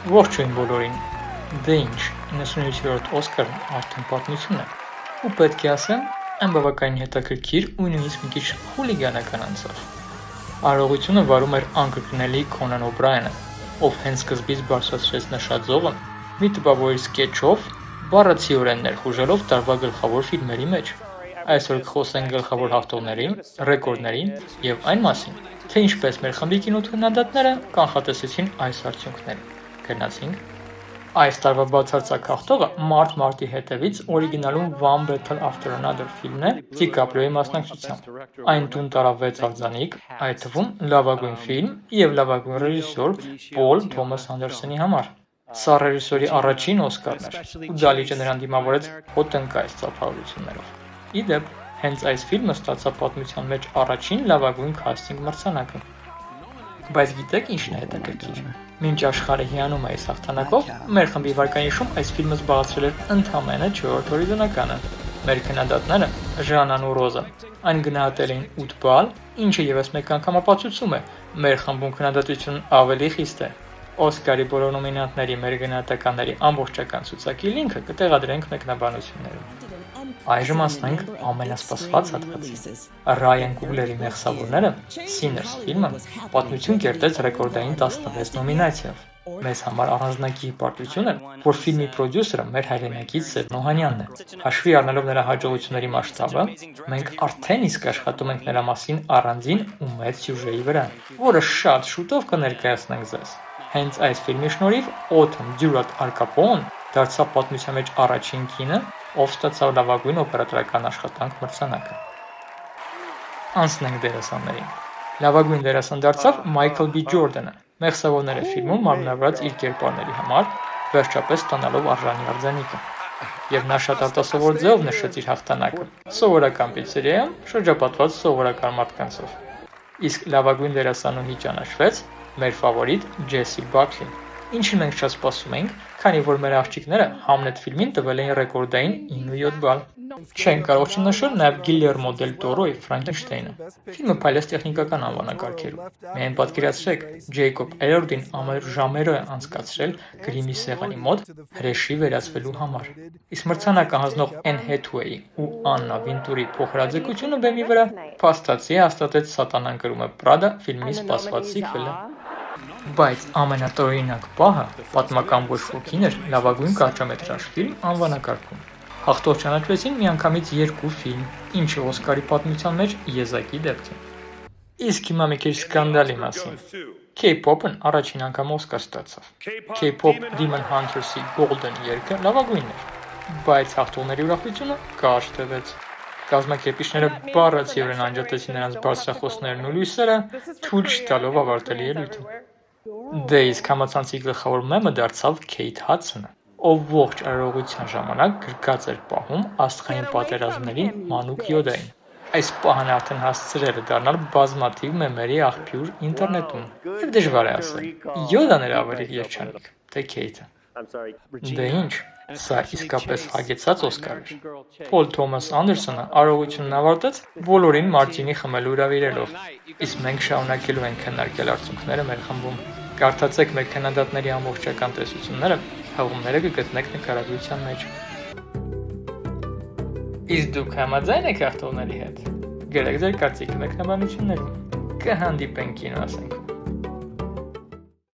Ողջույն բոլորին, դե ինչ, 97-րդ Օսկարն արդեն պատմություն է, ու պետք է ասեմ, այն բավականին հետաքրքիր ու նույնիսկ մի քիչ խուլիգանական անցավ։ Արարողությունը վարում էր անկրկնելի Քոնան Օբրայենը, ով հենց սկզբից բարձրացրեց նշաձողը մի տպավորիչ սկեչով, բառացիորեն ներխուժելով տարվա գլխավոր ֆիլմերի մեջ։ Այսօր կխոսենք գլխավոր հաղթողների, ռեկորդների և այն մասին, թե ինչպես մեր խմբի կինոքննադատները կանխատեսեցին այս արդյունքները։ Գնացինք։ Այս տարվա բացարձակ հաղթողը Մարտի հետևից օրիգինալում One Battle After Another ֆիլմն է Դիկապրիոյի մասնակցությամբ։ Այն տուն տարավ 6 արձանիկ, այդ թվում լավագույն ֆիլմ և լավագույն ռեժիսոր Պոլ Թոմաս Անդերսոնի համար։ Սա ռեժիսորի առաջին Օսկարն էր, ու դալիճը նրան դիմավորեց հոտնկայս ծափահարություններով։ Ի դեպ, հենց այս ֆիլմը ստացավ պատմության մեջ առաջին լավագույն քաստինգ մրցանակը։ Բայց գիտեք ինչն է հետաքրքիր։ Մինչ աշխարհը հիանում է այս հաղթանակով, մեր խմբի վարկանիշում այս ֆիլմը զբաղեցրել էր ընդամենը 4-րդ հորիզոնականը։ Մեր քննադատները, Ժանան ու Ռոզան, այն գնահատել էին 8 բալ, ինչը ևս մեկ անգամ ապացուցում է, մեր խմբում քննադատությունն ավելի խիստ է։ Օսկարի բոլոր նոմինանտների մեր գնահատականների ամբողջական ցուցակի լինքը կտեղադրենք մեկնաբանություններում։ Այժմ անցնենք ամենասպասված հատվածին։ Ռայան Կուգլերի «Մեղսավորները» Sinners ֆիլմը պատմություն կերտեց ռեկորդային 16 նոմինացիայով։ Մեզ համար առանձնակի պարտություն էր, որ ֆիլմի պրոդյուսերը մեր հայրենակից Սև Նոհանյանն է։ Հաշվի առնելով նրա հաջողությունների մասշտաբը, մենք արդեն իսկ աշխատում ենք նրա մասին առանձին ու մեծ սյուժեի վրա, որը շատ շուտով կներկայացնենք ձեզ։ Հենց այս ֆիլմի շնորհիվ Օթոն Դյուրատ Արկապոն դարձավ պատմության մեջ առաջին կինը, ով ստացավ լավագույն օպերատորական աշխատանք մրցանակը։ Անցնենք դերասաններին։ Լավագույն դերասան դարձավ Մայքլ B. Ջորդանը, «Մեղսավորները» ֆիլմում մարմնավորած իր կերպարների համար, վերջապես ստանալով արժանի արձանիկը։ Եվ նա շատ արտասովոր ձևով նշեց իր հաղթանակը՝ սովորական պիցերիայում շրջապատված սովորական մարդկանցով։ Իսկ լավագույն դերասանուհի ճանաչվեց մեր ֆավորիտ Ջեսի Բաքլին, ինչին մենք շատ սպասում էինք, քանի որ մեր աղջիկները Համլետ ֆիլմին տվել էին ռեկորդային 9.7 բալ։ Չենք կարող չնշել նաև Գիլերմո դել Տորոյի «Ֆրանկենշտեյնը»։ Ֆիլմը փայլեց տեխնիկական անվանակարգերում։ Միայն պատկերացրեք, Ջեյկոբ Էլորդին ամբողջ ժամերով է անցկացրել գրիմի սեղանի մոտ հրեշի վերածվելու համար։ Իսկ մրցանակը հանձնող Էն Հեթուեյի ու Աննա Վինտուրի փոխհրաձգությունը բեմի վրա փաստացի հաստատեց «Սատանան կրում է Պրադա» ֆիլմի սպասված սիքվելը։ Բայց ամենատարօրինակ պահը պատմական ոչ ոքին էր լավագույն կարճամետրաժ ֆիլմ անվանակարգում։ Հաղթող ճանաչվեցին միանգամից 2 ֆիլմ, ինչը Օսկարի պատմության մեջ եզակի դեպք է։ Իսկ հիմա մի քիչ սկանդալի մասին։ K-pop-ն առաջին անգամ Օսկար ստացավ։ K-pop Demon Hunters-ի Golden երգը լավագույնն էր, բայց հաղթողների ուրախությունը կարճ տևեց։ Կազմակերպիչները բառացիորեն անջատեցին նրանց բարձրախոսներն ու լույսերը, թույլ չտալով ավարտել ելույթը։ Դե իսկ համացանցի գլխավոր մեմը դարձավ Քեյթ Հադսոնը, ով ողջ արարողության ժամանակ գրկած էր պահում աստղային պատերազմների մանուկ Յոդային։ Այս պահն արդեն հասցրել է դառնալ բազմաթիվ մեմերի աղբյուր ինտերնետում։ Եվ դժվար է ասել, Յոդան էր ավելի երջանիկ, թե Քեյթը։ Դե ինչ, սա իսկապես հագեցած Օսկար էր։ Պոլ Թոմաս Անդերսոնը արարողությունն ավարտեց բոլորին մարտինի խմելու հրավիրելով, իսկ մենք շարունակելու ենք քննարկել արդյունքները մեր խմբում։ Կարդացեք մեր քննադատների ամբողջական տեսությունները, հղումները կգտնեք նկարագրության մեջ։ Իսկ դուք համաձայն եք հաղթողների հետ։ Գրեք ձեր կարծիքը մեկնաբանություններում։ Կհանդիպենք կինո ասենք։